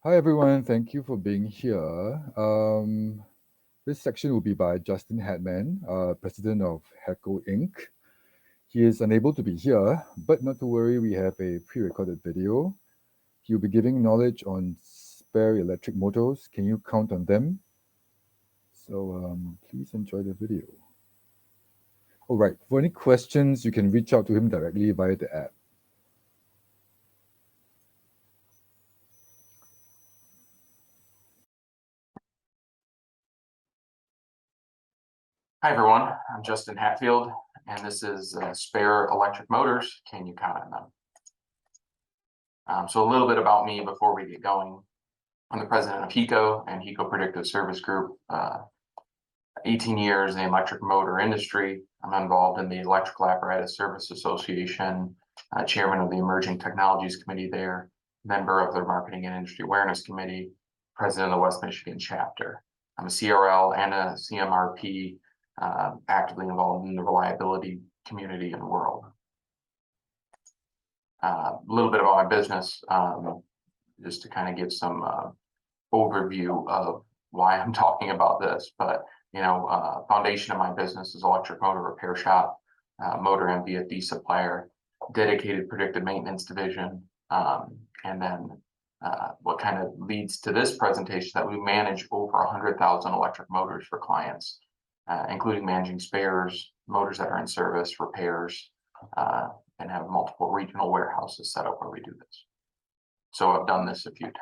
Hi everyone, thank you for being here. This section will be by Justin Hatman, President of HECO Inc. He is unable to be here, but not to worry, we have a pre-recorded video. He'll be giving knowledge on spare electric motors. Can you count on them? So please enjoy the video. All right, for any questions, you can reach out to him directly via the app. Hi everyone, I'm Justin Hatfield, and this is Spare Electric Motors. Can you count on them? So a little bit about me before we get going. I'm the president of HECO and HECO Predictive Service Group. 18 years in the electric motor industry. I'm involved in the Electrical Apparatus Service Association, chairman of the Emerging Technologies Committee there, member of the Marketing and Industry Awareness Committee, president of the West Michigan chapter. I'm a CRL and a CMRP, actively involved in the reliability community and world. A little bit about my business, just to kind of give some overview of why I'm talking about this. But foundation of my business is electric motor repair shop, motor and VFD supplier, dedicated predictive maintenance division, and then what kind of leads to this presentation that we manage over 100,000 electric motors for clients, including managing spares, motors that are in service, repairs, and have multiple regional warehouses set up where we do this. So I've done this a few times.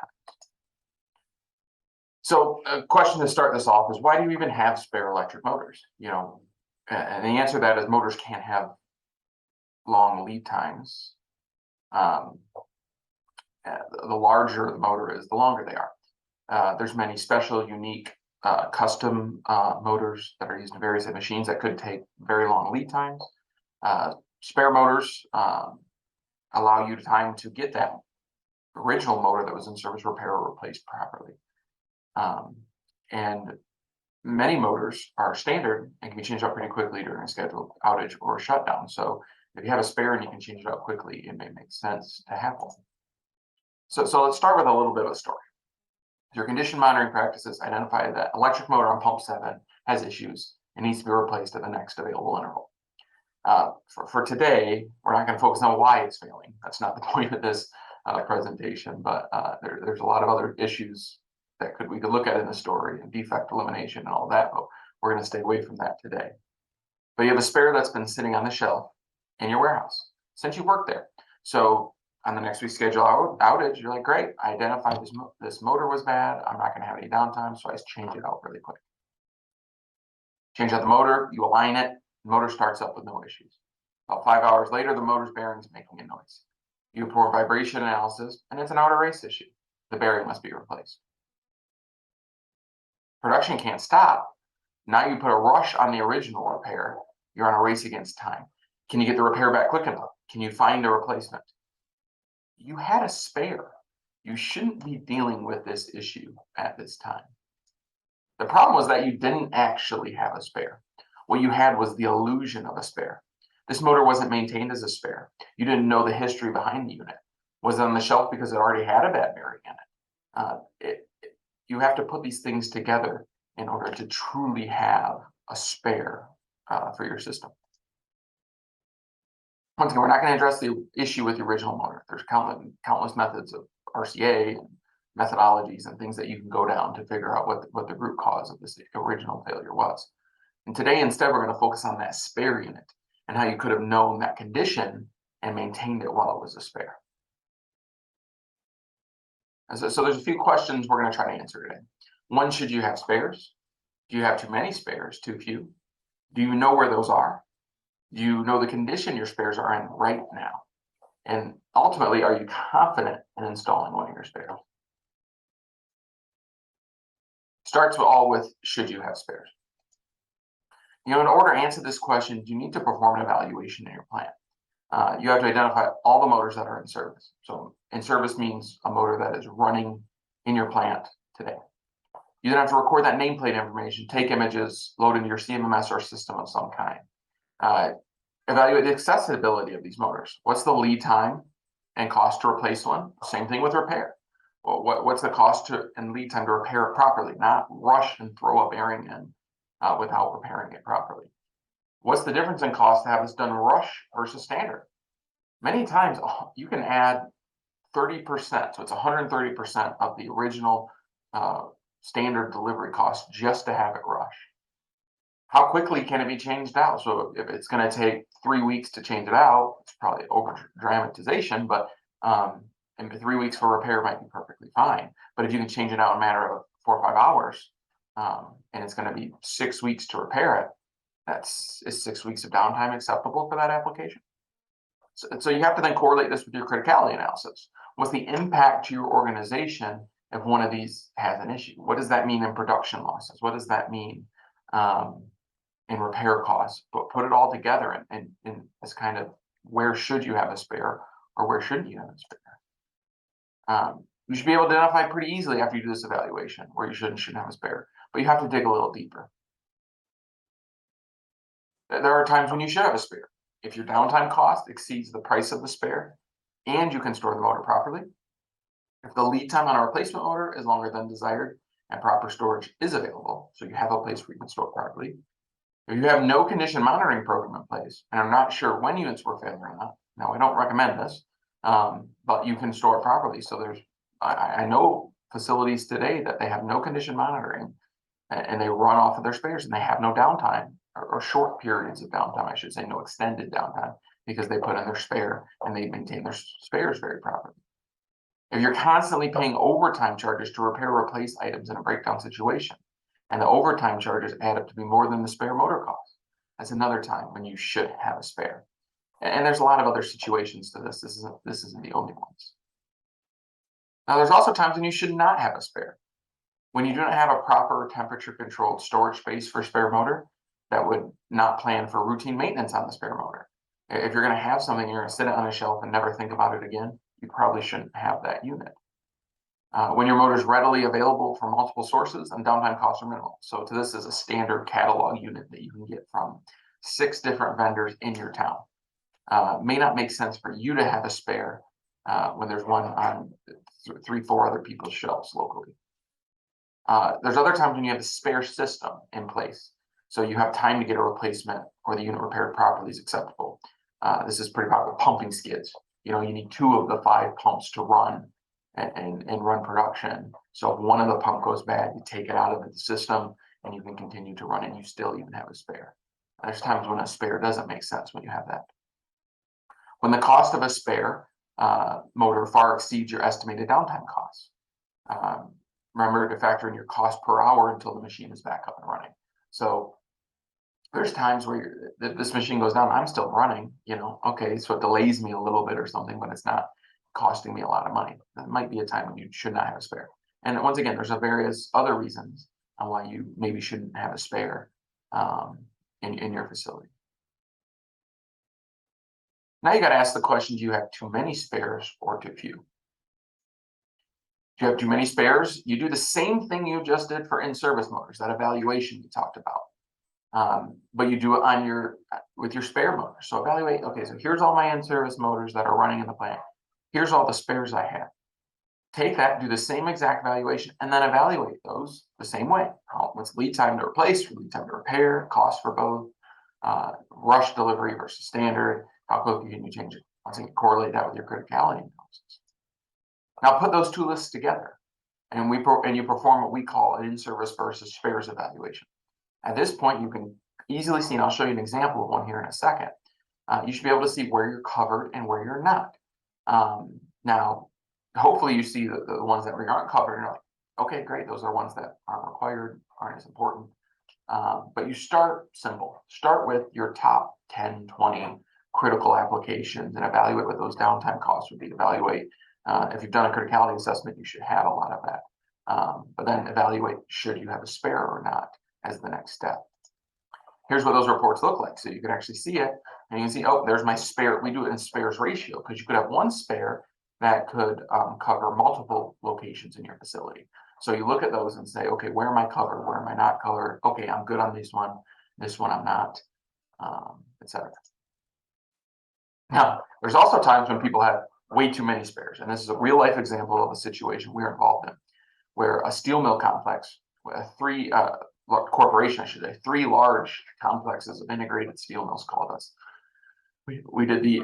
So a question to start this off is, why do you even have spare electric motors? And the answer to that is motors can't have long lead times. The larger the motor is, the longer they are. There's many special, unique, custom motors that are used in various machines that could take very long lead times. Spare motors allow you time to get that original motor that was in service, repair, or replaced properly. And many motors are standard and can be changed out pretty quickly during a scheduled outage or shutdown. So if you have a spare and you can change it out quickly, it may make sense to have one. So let's start with a little bit of a story. Your condition monitoring practices identify that electric motor on pump 7 has issues and needs to be replaced at the next available interval. For today, we're not going to focus on why it's failing. That's not the point of this presentation, but there's a lot of other issues that we could look at in the story, and defect elimination and all that, but we're going to stay away from that today. But you have a spare that's been sitting on the shelf in your warehouse since you worked there. So on the next week's scheduled outage, you're like, great, I identified this motor was bad. I'm not going to have any downtime, so I just change it out really quick. Change out the motor, you align it, the motor starts up with no issues. About 5 hours later, the motor's bearing's making a noise. You perform vibration analysis, and it's an outer race issue. The bearing must be replaced. Production can't stop. Now you put a rush on the original repair. You're on a race against time. Can you get the repair back quick enough? Can you find a replacement? You had a spare. you shouldn't be dealing with this issue at this time. The problem was that you didn't actually have a spare. What you had was the illusion of a spare. This motor wasn't maintained as a spare. You didn't know the history behind the unit. Was it on the shelf because it already had a bad bearing in it? You have to put these things together in order to truly have a spare for your system. Once again, we're not going to address the issue with the original motor. There's countless methods of RCA and methodologies and things that you can go down to figure out what the root cause of this original failure was. And today, instead, we're going to focus on that spare unit and how you could have known that condition and maintained it while it was a spare. So there's a few questions we're going to try to answer today. One, should you have spares? Do you have too many spares, too few? Do you know where those are? Do you know the condition your spares are in right now? And ultimately, are you confident in installing one of your spares? Starts all with, should you have spares? In order to answer this question, you need to perform an evaluation in your plant. You have to identify all the motors that are in service. So in service means a motor that is running in your plant today. You then have to record that nameplate information, take images, load into your CMMS or system of some kind. Evaluate the accessibility of these motors. What's the lead time and cost to replace one? Same thing with repair. Well, what's the cost and lead time to repair it properly, not rush and throw a bearing in without repairing it properly? What's the difference in cost to have this done rush versus standard? Many times you can add 30%, so it's 130% of the original standard delivery cost just to have it rush. How quickly can it be changed out? So if it's going to take 3 weeks to change it out, it's probably over dramatization, but and 3 weeks for repair might be perfectly fine. But if you can change it out in a matter of 4 or 5 hours, and it's going to be 6 weeks to repair it, is 6 weeks of downtime acceptable for that application? So you have to then correlate this with your criticality analysis. What's the impact to your organization if one of these has an issue? What does that mean in production losses? What does that mean in repair costs? But put it all together and as kind of where should you have a spare or where shouldn't you have a spare? You should be able to identify pretty easily after you do this evaluation where you should and shouldn't have a spare, but you have to dig a little deeper. There are times when you should have a spare. If your downtime cost exceeds the price of the spare and you can store the motor properly, if the lead time on a replacement motor is longer than desired and proper storage is available, so you have a place where you can store it properly, if you have no condition monitoring program in place and are not sure when units were failing or not, now I don't recommend this, but you can store it properly. So I know facilities today that they have no condition monitoring and they run off of their spares and they have no downtime or short periods of downtime, I should say, no extended downtime, because they put in their spare and they maintain their spares very properly. If you're constantly paying overtime charges to repair or replace items in a breakdown situation, and the overtime charges add up to be more than the spare motor cost, that's another time when you should have a spare. And there's a lot of other situations to this. This isn't the only ones. Now, there's also times when you should not have a spare. When you do not have a proper temperature-controlled storage space for spare motor, that would not plan for routine maintenance on the spare motor. If you're going to have something, you're going to sit it on a shelf and never think about it again, you probably shouldn't have that unit. When your motor is readily available from multiple sources, and downtime costs are minimal. So this is a standard catalog unit that you can get from 6 different vendors in your town. May not make sense for you to have a spare when there's one on 3, 4 other people's shelves locally. There's other times when you have a spare system in place. So you have time to get a replacement or the unit repaired properly is acceptable. This is pretty popular. Pumping skids. You need 2 of the 5 pumps to run and run production. So if one of the pump goes bad, you take it out of the system and you can continue to run and you still even have a spare. There's times when a spare doesn't make sense when you have that. When the cost of a spare motor far exceeds your estimated downtime costs. Remember to factor in your cost per hour until the machine is back up and running. So there's times where this machine goes down, I'm still running, okay, so it delays me a little bit or something, but it's not costing me a lot of money. That might be a time when you should not have a spare. And once again, there's various other reasons on why you maybe shouldn't have a spare in your facility. Now you got to ask the question, do you have too many spares or too few? If you have too many spares, you do the same thing you just did for in-service motors, that evaluation we talked about. But you do it on with your spare motor. So evaluate, okay, so here's all my in-service motors that are running in the plant. Here's all the spares I have. Take that, do the same exact valuation, and then evaluate those the same way. What's lead time to replace, lead time to repair, cost for both, rush delivery versus standard, how quickly can you change it? Once again, correlate that with your criticality analysis. Now put those two lists together, and you perform what we call an in-service versus spares evaluation. At this point, you can easily see, and I'll show you an example of one here in a second. You should be able to see where you're covered and where you're not. Now, hopefully you see the ones that aren't covered and you're like, okay, great, those are ones that aren't required, aren't as important. But you start simple. Start with your top 10, 20 critical applications and evaluate what those downtime costs would be. Evaluate, if you've done a criticality assessment, you should have a lot of that. But then evaluate, should you have a spare or not, as the next step. Here's what those reports look like. So you can actually see it, and you can see, oh, there's my spare. We do it in spares ratio, because you could have one spare that could cover multiple locations in your facility. So you look at those and say, okay, where am I covered? Where am I not covered? Okay, I'm good on this one I'm not, etc. Now, there's also times when people have way too many spares, and this is a real life example of a situation we're involved in, where a steel mill complex, corporation, I should say, 3 large complexes of integrated steel mills called us. We did the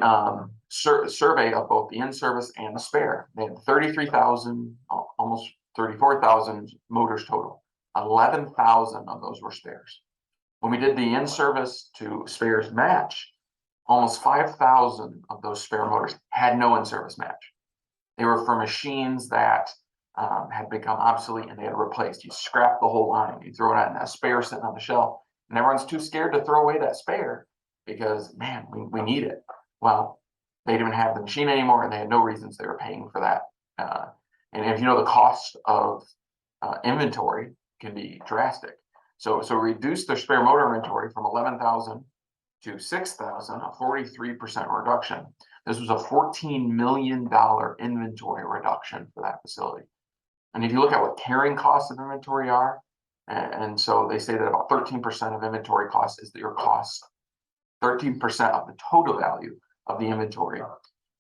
survey of both the in-service and the spare. They had 33,000, almost 34,000 motors total. 11,000 of those were spares. When we did the in-service to spares match, almost 5,000 of those spare motors had no in-service match. They were for machines that had become obsolete and they had replaced. You scrap the whole line, you throw it out in a spare sitting on the shelf, and everyone's too scared to throw away that spare because, man, we need it. Well, they didn't have the machine anymore and they had no reasons they were paying for that. And if you know, the cost of inventory can be drastic. So reduce their spare motor inventory from 11,000 to 6,000, a 43% reduction. This was a $14 million inventory reduction for that facility. And if you look at what carrying costs of inventory are, and so they say that about 13% of inventory cost is your cost. 13% of the total value of the inventory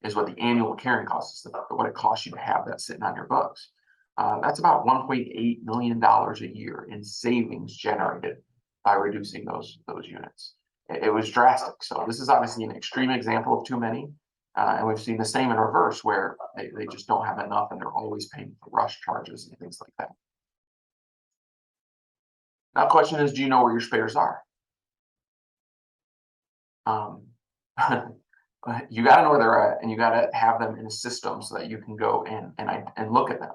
is what the annual carrying cost is, what it costs you to have that sitting on your books. That's about $1.8 million a year in savings generated by reducing those units. It was drastic. So this is obviously an extreme example of too many. And we've seen the same in reverse, where they just don't have enough and they're always paying for rush charges and things like that. Now, the question is, do you know where your spares are? You got to know where they're at, and you got to have them in a system so that you can go and look at them.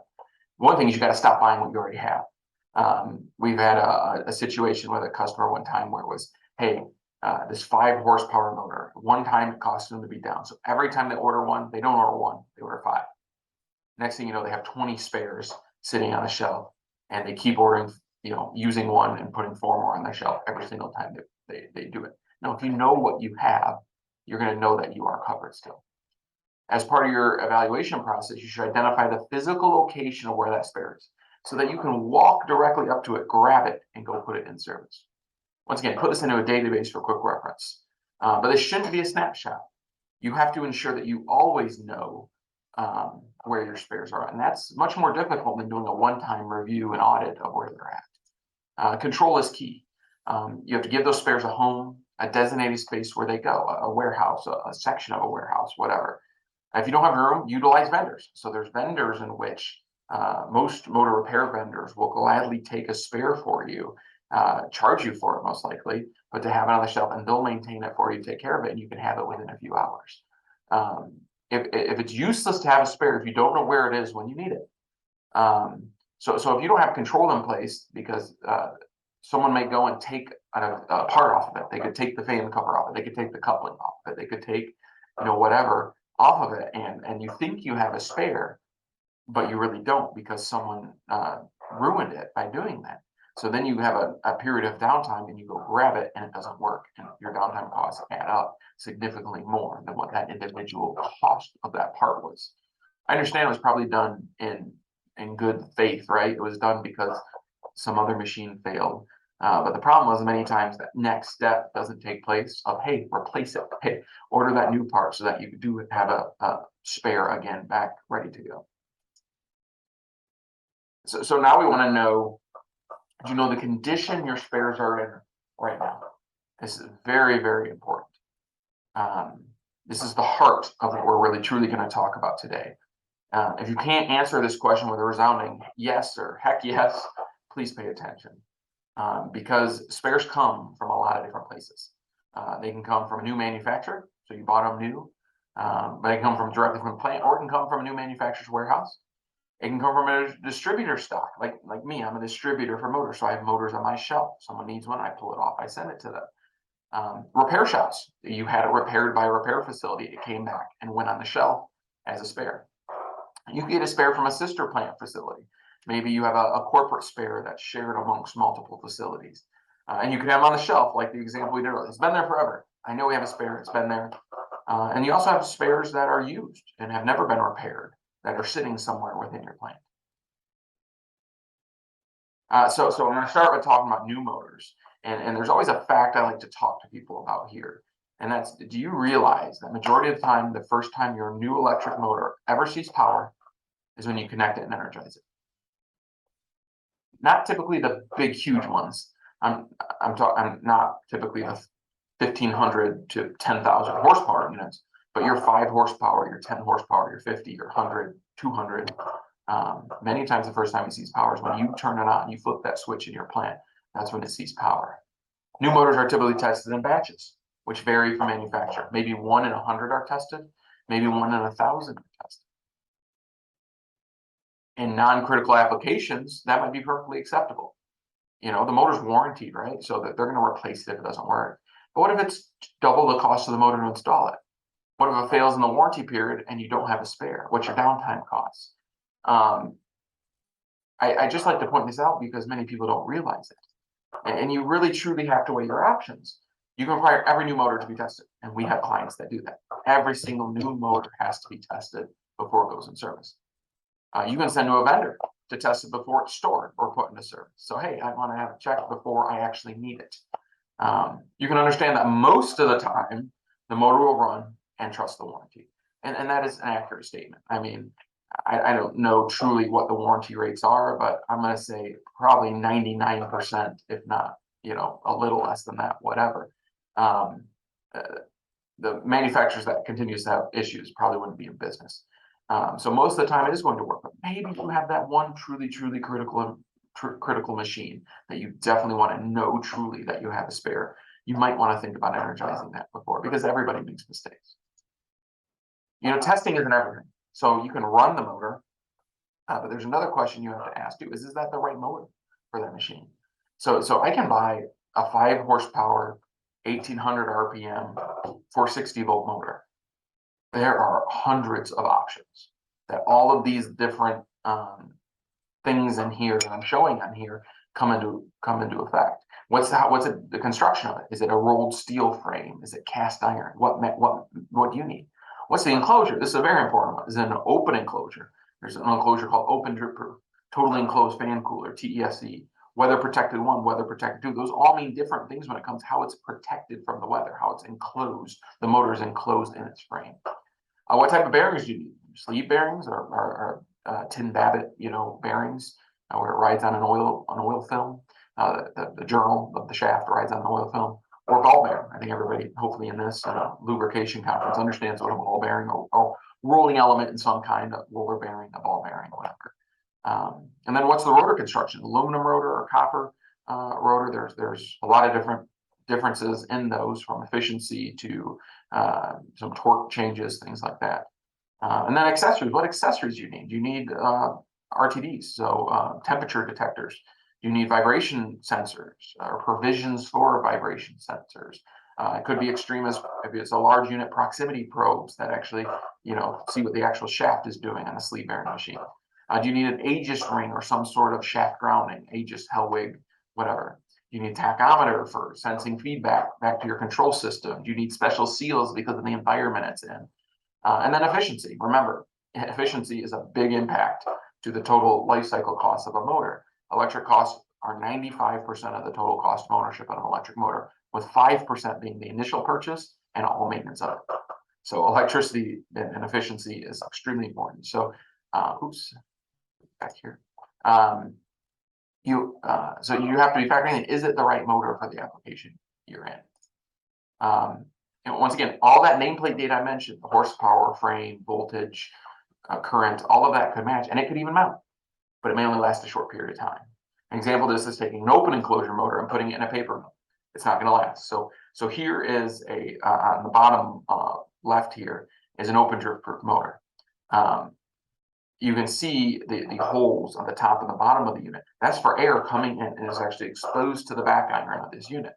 One thing is you got to stop buying what you already have. We've had a situation with a customer one time where it was, hey, this 5 horsepower motor, one time it costs them to be down. So every time they order one, they don't order one, they order 5. Next thing you know, they have 20 spares sitting on a shelf, and they keep ordering, using one and putting 4 more on their shelf every single time they do it. Now, if you know what you have, you're going to know that you are covered still. As part of your evaluation process, you should identify the physical location of where that spare is so that you can walk directly up to it, grab it, and go put it in service. Once again, put this into a database for quick reference. But this shouldn't be a snapshot. You have to ensure that you always know where your spares are. And that's much more difficult than doing a one-time review and audit of where they're at. Control is key. You have to give those spares a home, a designated space where they go, a warehouse, a section of a warehouse, whatever. If you don't have room, utilize vendors. So there's vendors in which most motor repair vendors will gladly take a spare for you, charge you for it most likely, but to have it on the shelf, and they'll maintain it for you, take care of it, and you can have it within a few hours. If it's useless to have a spare if you don't know where it is when you need it. So if you don't have control in place, because someone may go and take a part off of it, they could take the fan cover off it, they could take the coupling off of it, they could take whatever off of it, and you think you have a spare, but you really don't, because someone ruined it by doing that. So then you have a period of downtime and you go grab it and it doesn't work, and your downtime costs add up significantly more than what that individual cost of that part was. I understand it was probably done in in good faith, right? It was done because some other machine failed. But the problem was many times that next step doesn't take place of, hey, replace it, hey, order that new part so that you do have a spare again back ready to go. So now we want to know, do you know the condition your spares are in right now? This is very, very important. This is the heart of what we're really truly going to talk about today. If you can't answer this question with a resounding yes or heck yes, please pay attention. Because spares come from a lot of different places. They can come from a new manufacturer, so you bought them new. But they can come from directly from the plant, or it can come from a new manufacturer's warehouse. It can come from a distributor stock, like me. I'm a distributor for motors, so I have motors on my shelf. Someone needs one, I pull it off, I send it to them. Repair shops, you had it repaired by a repair facility, it came back and went on the shelf as a spare. You can get a spare from a sister plant facility. Maybe you have a corporate spare that's shared amongst multiple facilities. And you can have them on the shelf, like the example we did earlier. It's been there forever. I know we have a spare, it's been there. And you also have spares that are used and have never been repaired, that are sitting somewhere within your plant. So I'm going to start with talking about new motors. And there's always a fact I like to talk to people about here. And that's, do you realize that majority of the time, the first time your new electric motor ever sees power is when you connect it and energize it? Not typically the big, huge ones. I'm not typically the 1,500 to 10,000 horsepower units, but your 5 horsepower, your 10 horsepower, your 50, your 100, 200. Many times the first time it sees power is when you turn it on, you flip that switch in your plant. That's when it sees power. New motors are typically tested in batches, which vary from manufacturer. Maybe 1 in 100 are tested, maybe 1 in 1,000 are tested. In non-critical applications, that might be perfectly acceptable. You know, the motor's warranted, right? So that they're going to replace it if it doesn't work. But what if it's double the cost of the motor to install it? What if it fails in the warranty period and you don't have a spare? What's your downtime costs? I just like to point this out because many people don't realize it. And you really truly have to weigh your options. You can require every new motor to be tested. And we have clients that do that. Every single new motor has to be tested before it goes in service. You can send to a vendor to test it before it's stored or put into service. So, hey, I want to have it checked before I actually need it. You can understand that most of the time, the motor will run and trust the warranty. And that is an accurate statement. I mean, I don't know truly what the warranty rates are, but I'm going to say probably 99%, if not, a little less than that, whatever. The manufacturers that continues to have issues probably wouldn't be in business. So most of the time it is going to work, but maybe you have that one truly critical machine that you definitely want to know truly that you have a spare. You might want to think about energizing that before, because everybody makes mistakes. Testing isn't everything. So you can run the motor, but there's another question you have to ask too: is that the right motor for that machine? So I can buy a 5 horsepower, 1,800 RPM, 460 volt motor. There are hundreds of options that all of these different things in here that I'm showing on here come into effect. What's the construction of it? Is it a rolled steel frame? Is it cast iron? What do you need? What's the enclosure? This is a very important one. Is it an open enclosure? There's an enclosure called open drip proof, totally enclosed fan cooler, TESE, weather protected 1, weather protected 2. Those all mean different things when it comes to how it's protected from the weather, how it's enclosed. The motor is enclosed in its frame. What type of bearings do you need? Sleeve bearings or tin Babbitt, bearings, where it rides on an oil film. The journal of the shaft rides on an oil film, or ball bearing. I think everybody, hopefully in this lubrication conference, understands what a ball bearing or rolling element in some kind of roller bearing, a ball bearing, whatever. And then what's the rotor construction? Aluminum rotor or copper rotor? There's a lot of differences in those, from efficiency to some torque changes, things like that. And then accessories. What accessories do you need? You need RTDs, so temperature detectors. You need vibration sensors or provisions for vibration sensors. It could be extreme as if it's a large unit proximity probes that actually, see what the actual shaft is doing on a sleeve bearing machine. Do you need an Aegis ring or some sort of shaft grounding, Aegis, Hellwig, whatever? You need a tachometer for sensing feedback back to your control system. You need special seals because of the environment it's in. And then efficiency. Remember, efficiency is a big impact to the total life cycle cost of a motor. Electric costs are 95% of the total cost of ownership of an electric motor, with 5% being the initial purchase and all maintenance of it. So electricity and efficiency is extremely important. So, back here. So you have to be factoring in, is it the right motor for the application you're in? And once again, all that nameplate data I mentioned, the horsepower, frame, voltage, current, all of that could match, and it could even mount, but it may only last a short period of time. An example of this is taking an open enclosure motor and putting it in a paper mill. It's not going to last. So here is a on the bottom left here is an open drift proof motor. You can see the holes on the top and the bottom of the unit. That's for air coming in and is actually exposed to the back iron of this unit.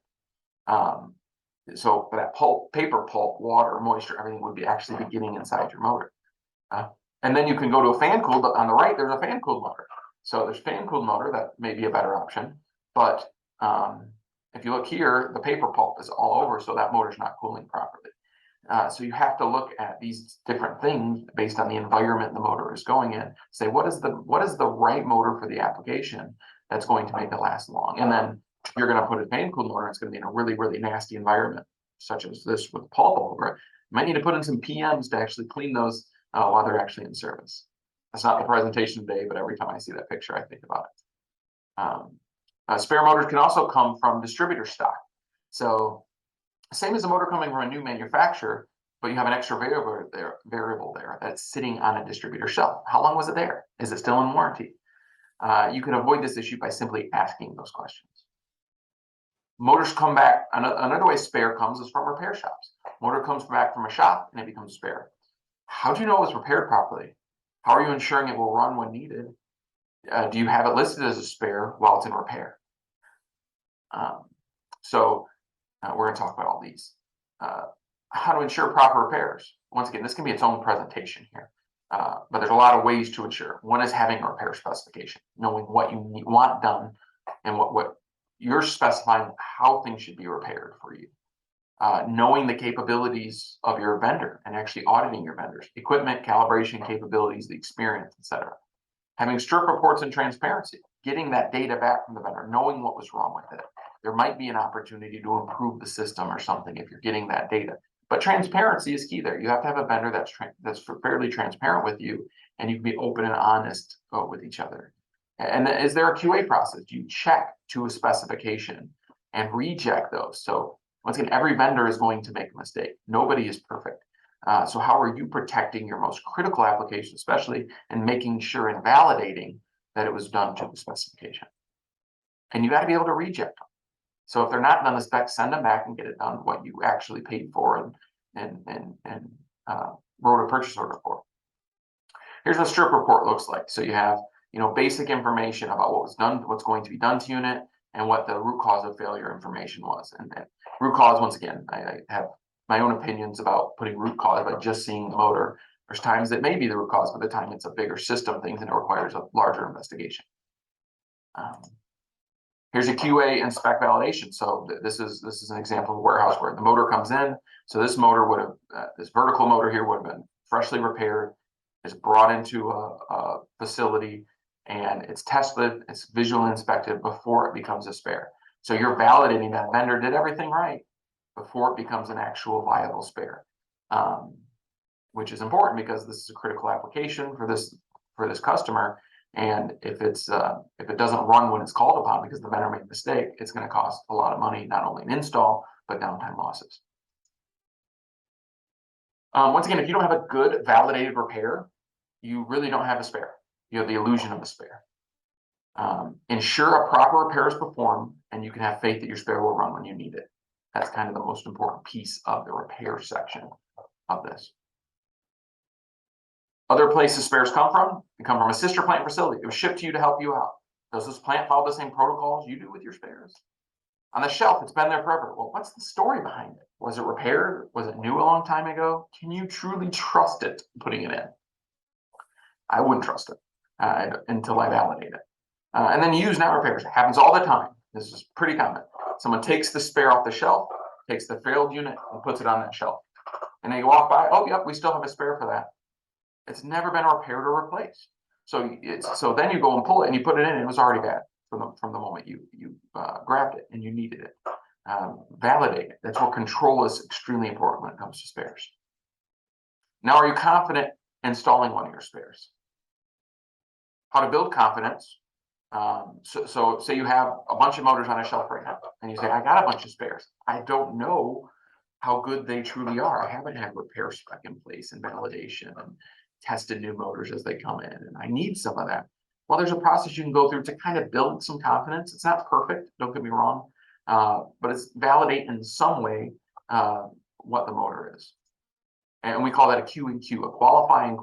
So for that pulp, paper pulp, water, moisture, everything would be actually be getting inside your motor. And then you can go to a fan cooled, but on the right, there's a fan cooled motor. So there's fan cooled motor that may be a better option. But if you look here, the paper pulp is all over, so that motor's not cooling properly. So you have to look at these different things based on the environment the motor is going in. Say, what is the right motor for the application that's going to make it last long? And then you're going to put a fan cooled motor, it's going to be in a really, really nasty environment, such as this with pulp all over it. You might need to put in some PMs to actually clean those while they're actually in service. That's not the presentation today, but every time I see that picture, I think about it. Spare motors can also come from distributor stock. So same as a motor coming from a new manufacturer, but you have an extra variable there that's sitting on a distributor shelf. How long was it there? Is it still in warranty? You can avoid this issue by simply asking those questions. Motors come back, another way spare comes is from repair shops. Motor comes back from a shop and it becomes spare. How do you know it was repaired properly? How are you ensuring it will run when needed? Do you have it listed as a spare while it's in repair? We're going to talk about all these. How to ensure proper repairs. Once again, this can be its own presentation here, but there's a lot of ways to ensure. One is having a repair specification, knowing what you want done and what you're specifying how things should be repaired for you. Knowing the capabilities of your vendor and actually auditing your vendors, equipment, calibration capabilities, the experience, etc. Having strict reports and transparency, getting that data back from the vendor, knowing what was wrong with it. There might be an opportunity to improve the system or something if you're getting that data. But transparency is key there. You have to have a vendor that's fairly transparent with you, and you can be open and honest with each other. And is there a QA process? You check to a specification and reject those. So once again, every vendor is going to make a mistake. Nobody is perfect. So how are you protecting your most critical application, especially, and making sure and validating that it was done to the specification? And you got to be able to reject them. So if they're not done the spec, send them back and get it done what you actually paid for and wrote a purchase order for. Here's what a strip report looks like. So you have basic information about what was done, what's going to be done to unit, and what the root cause of failure information was. And root cause, once again, I have my own opinions about putting root cause by just seeing the motor. There's times that may be the root cause, but the time it's a bigger system thing and it requires a larger investigation. Here's a QA and spec validation. So this is an example of a warehouse where the motor comes in. So this motor would have, this vertical motor here would have been freshly repaired, is brought into a facility, and it's tested, it's visually inspected before it becomes a spare. So you're validating that vendor did everything right before it becomes an actual viable spare, which is important because this is a critical application for this customer. And if it doesn't run when it's called upon because the vendor made a mistake, it's going to cost a lot of money, not only in install, but downtime losses. Once again, if you don't have a good validated repair, you really don't have a spare. You have the illusion of a spare. Ensure a proper repair is performed, and you can have faith that your spare will run when you need it. That's kind of the most important piece of the repair section of this. Other places spares come from, they come from a sister plant facility. It was shipped to you to help you out. Does this plant follow the same protocols you do with your spares? On the shelf, it's been there forever. Well, what's the story behind it? Was it repaired? Was it new a long time ago? Can you truly trust it putting it in? I wouldn't trust it until I validate it. And then use not repairs. It happens all the time. This is pretty common. Someone takes the spare off the shelf, takes the failed unit, and puts it on that shelf. And they walk by, oh, yep, we still have a spare for that. It's never been repaired or replaced. So then you go and pull it and you put it in, and it was already bad from the moment you grabbed it and you needed it. Validate it. That's where control is extremely important when it comes to spares. Now, are you confident installing one of your spares? How to build confidence. So say you have a bunch of motors on a shelf right now, and you say, I got a bunch of spares. I don't know how good they truly are. I haven't had repair spec in place and validation and tested new motors as they come in, and I need some of that. Well, there's a process you can go through to kind of build some confidence. It's not perfect, don't get me wrong, but it's validate in some way what the motor is. And we call that a Q and Q, a quantify and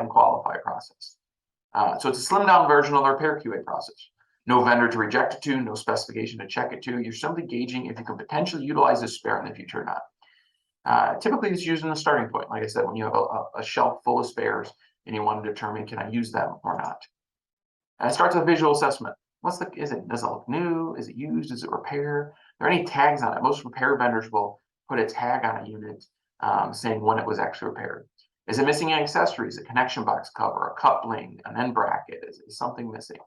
qualify process. So it's a slimmed down version of the repair QA process. No vendor to reject it to, no specification to check it to. You're simply gauging if you can potentially utilize this spare in the future or not. Typically, it's used in the starting point. Like I said, when you have a shelf full of spares and you want to determine, can I use them or not? And it starts with visual assessment. Does it look new? Is it used? Is it repair? Are there any tags on it? Most repair vendors will put a tag on a unit saying when it was actually repaired. Is it missing any accessories? A connection box cover, a coupling, an end bracket? Is something missing?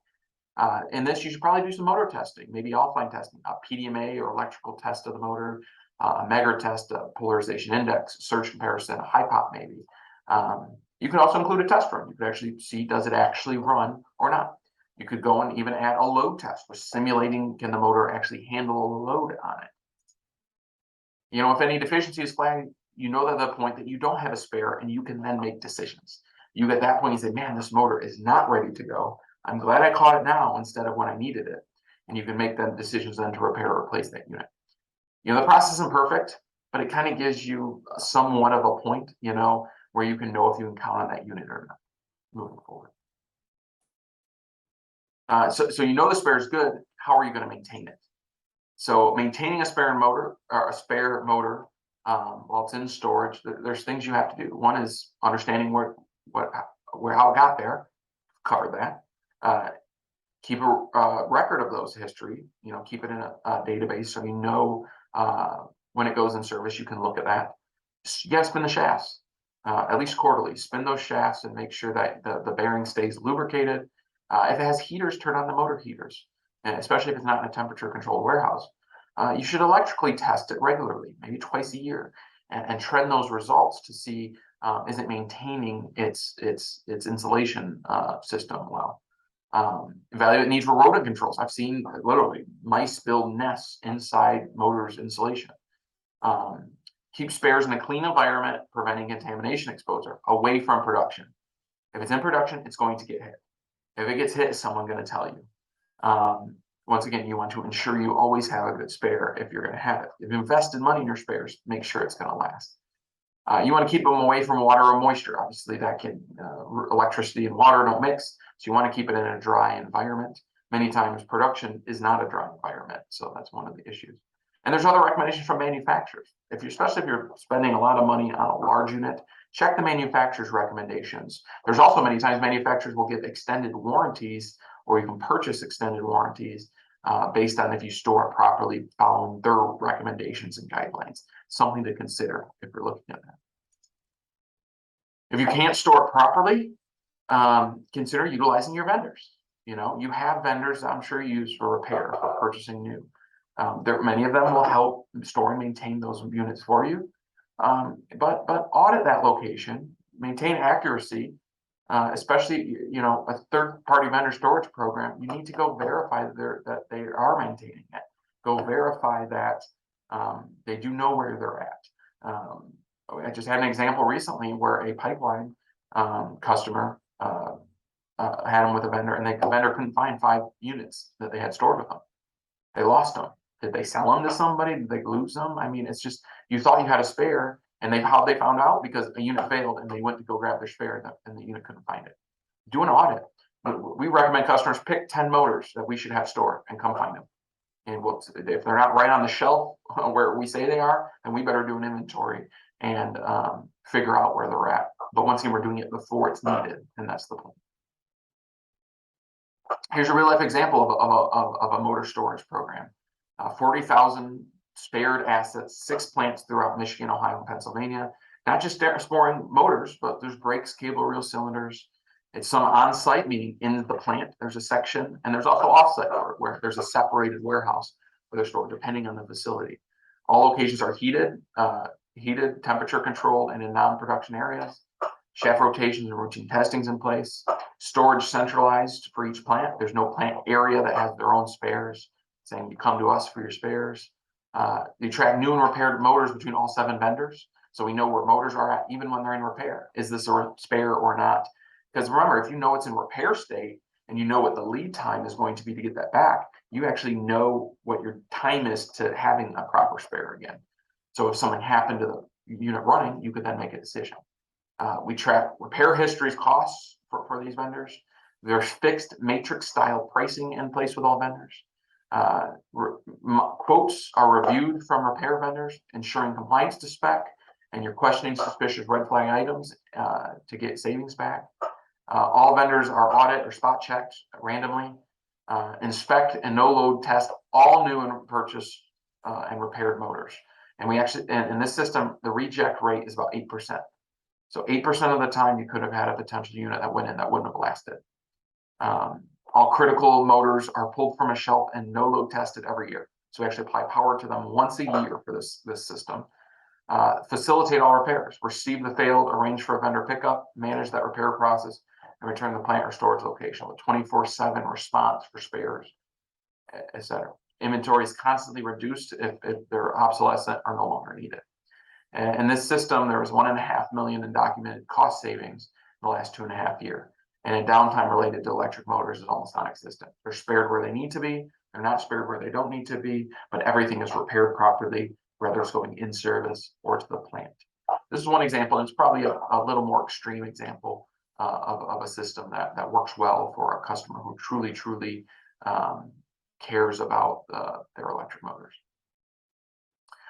In this, you should probably do some motor testing, maybe offline testing, a PDMA or electrical test of the motor, a Megger test, a polarization index, surge comparison, a high pop maybe. You could also include a test run. You could actually see, does it actually run or not? You could go and even add a load test, which simulating, can the motor actually handle a load on it? You know, if any deficiency is flagged, you know that the point that you don't have a spare, and you can then make decisions. You at that point, you say, man, this motor is not ready to go. I'm glad I caught it now instead of when I needed it. And you can make them decisions then to repair or replace that unit. You know, the process isn't perfect, but it kind of gives you somewhat of a point, you know, where you can know if you can count on that unit or not moving forward. So you know the spare is good. How are you going to maintain it? So maintaining a spare motor while it's in storage, there's things you have to do. One is understanding how it got there. Cover that. Keep a record of those history. You know, keep it in a database so you know when it goes in service. You can look at that. You got to spin the shafts at least quarterly. Spin those shafts and make sure that the bearing stays lubricated. If it has heaters, turn on the motor heaters, and especially if it's not in a temperature-controlled warehouse. You should electrically test it regularly, maybe twice a year, and trend those results to see is it maintaining its insulation system well. Evaluate needs for rodent controls. I've seen literally mice build nests inside motors insulation. Keep spares in a clean environment, preventing contamination exposure away from production. If it's in production, it's going to get hit. If it gets hit, is someone going to tell you? Once again, you want to ensure you always have a good spare if you're going to have it. If you invested money in your spares, make sure it's going to last. You want to keep them away from water or moisture. Obviously, that can electricity and water don't mix, so you want to keep it in a dry environment. Many times, production is not a dry environment, so that's one of the issues. And there's other recommendations from manufacturers. Especially if you're spending a lot of money on a large unit, check the manufacturer's recommendations. There's also many times manufacturers will give extended warranties, or you can purchase extended warranties based on if you store it properly, following their recommendations and guidelines. Something to consider if you're looking at that. If you can't store it properly, consider utilizing your vendors. You know, you have vendors I'm sure you use for repair, for purchasing new. Many of them will help store and maintain those units for you. But audit that location, maintain accuracy, especially, you know, a third-party vendor storage program. You need to go verify that they are maintaining it. Go verify that they do know where they're at. I just had an example recently where a pipeline customer had them with a vendor, and the vendor couldn't find 5 units that they had stored with them. They lost them. Did they sell them to somebody? Did they lose them? I mean, it's just, you thought you had a spare, and how'd they found out? Because a unit failed, and they went to go grab their spare, and the unit couldn't find it. Do an audit. We recommend customers pick 10 motors that we should have stored and come find them. And if they're not right on the shelf where we say they are, then we better do an inventory and figure out where they're at. But once again, we're doing it before it's needed, and that's the point. Here's a real life example of a motor storage program. 40,000 spared assets, 6 plants throughout Michigan, Ohio, and Pennsylvania. Not just storing motors, but there's brakes, cable reel cylinders, It's some on-site, meaning in the plant, there's a section, and there's also off-site where there's a separated warehouse where they're stored, depending on the facility. All locations are heated, temperature controlled, and in non-production areas. Shaft rotations and routine testings in place. Storage centralized for each plant. There's no plant area that has their own spares, saying you come to us for your spares. You track new and repaired motors between all 7 vendors, so we know where motors are at, even when they're in repair. Is this a spare or not? Because remember, if you know it's in repair state and you know what the lead time is going to be to get that back, you actually know what your time is to having a proper spare again. So if something happened to the unit running, you could then make a decision. We track repair histories, costs for these vendors. There's fixed matrix style pricing in place with all vendors. Quotes are reviewed from repair vendors, ensuring compliance to spec, and you're questioning suspicious red flag items to get savings back. All vendors are audit or spot checked randomly. Inspect and no load test all new and purchased and repaired motors. And we actually, in this system, the reject rate is about 8%. So 8% of the time you could have had a potential unit that went in that wouldn't have lasted. All critical motors are pulled from a shelf and no load tested every year. So we actually apply power to them once a year for this system. Facilitate all repairs, receive the failed, arrange for a vendor pickup, manage that repair process, and return the plant or storage location with 24/7 response for spares, etc. Inventory is constantly reduced if they're obsolescent or no longer needed. And in this system, there was $1.5 million in documented cost savings in the last 2.5 years. And in downtime related to electric motors is almost non-existent. They're spared where they need to be. They're not spared where they don't need to be, but everything is repaired properly, whether it's going in service or to the plant. This is one example, and it's probably a little more extreme example of a system that works well for a customer who truly cares about their electric motors.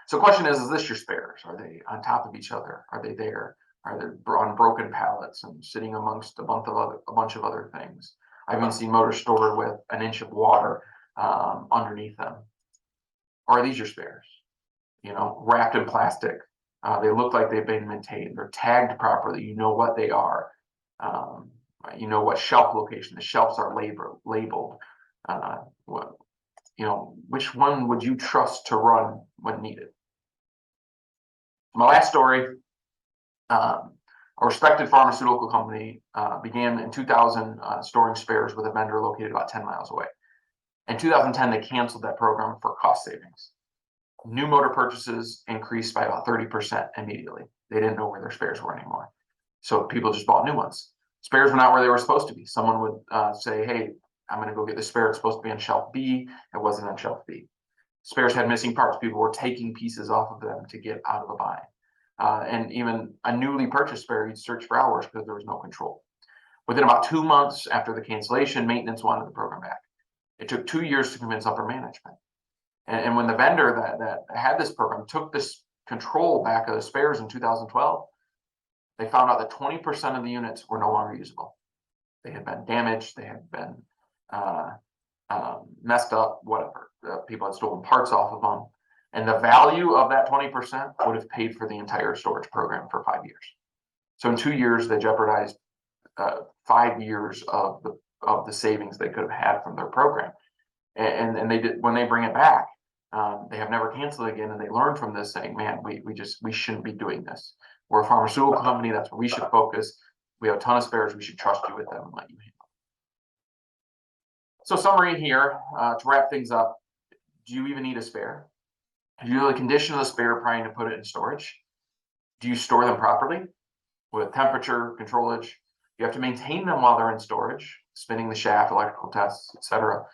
So the question is this your spares? Are they on top of each other? Are they there? Are they on broken pallets and sitting amongst a bunch of other things? I've even seen motors stored with 1 inch of water underneath them. Are these your spares? You know, wrapped in plastic. They look like they've been maintained. They're tagged properly. You know what they are. You know what shelf location. The shelves are labeled. Which one would you trust to run when needed? My last story. A respected pharmaceutical company began in 2000 storing spares with a vendor located about 10 miles away. In 2010, they canceled that program for cost savings. New motor purchases increased by about 30% immediately. They didn't know where their spares were anymore. So people just bought new ones. Spares were not where they were supposed to be. Someone would say, hey, I'm going to go get the spare. It's supposed to be on shelf B. It wasn't on shelf B. Spares had missing parts. People were taking pieces off of them to get out of a bind. And even a newly purchased spare, you'd search for hours because there was no control. Within about 2 months after the cancellation, maintenance wanted the program back. It took 2 years to convince upper management. And when the vendor that had this program took this control back of the spares in 2012, they found out that 20% of the units were no longer usable. They had been damaged, they had been messed up, whatever. People had stolen parts off of them. And the value of that 20% would have paid for the entire storage program for 5 years. So in 2 years, they jeopardized 5 years of the savings they could have had from their program. And they did, when they bring it back, they have never canceled again, and they learned from this, saying, man, we shouldn't be doing this. We're a pharmaceutical company, that's where we should focus. We have a ton of spares, we should trust you with them and let you handle it. So summary here, to wrap things up, do you even need a spare? Do you know the condition of the spare prior to put it in storage? Do you store them properly with temperature, controlage? You have to maintain them while they're in storage, spinning the shaft, electrical tests, etc.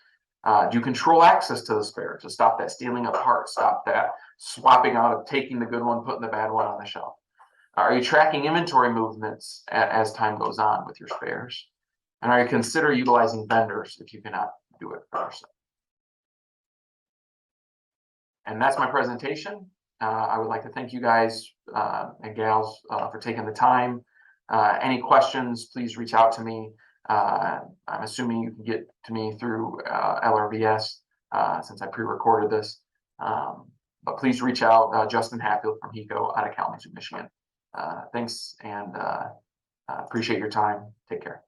Do you control access to the spare to stop that stealing of parts, stop that swapping out of taking the good one, putting the bad one on the shelf? Are you tracking inventory movements as time goes on with your spares? And are you consider utilizing vendors if you cannot do it for yourself? And that's my presentation. I would like to thank you guys and gals for taking the time. Any questions, please reach out to me. I'm assuming you can get to me through LRVS since I pre-recorded this. But please reach out, Justin Hatfield from HECO out of Kalamazoo, Michigan. Thanks, and appreciate your time. Take care.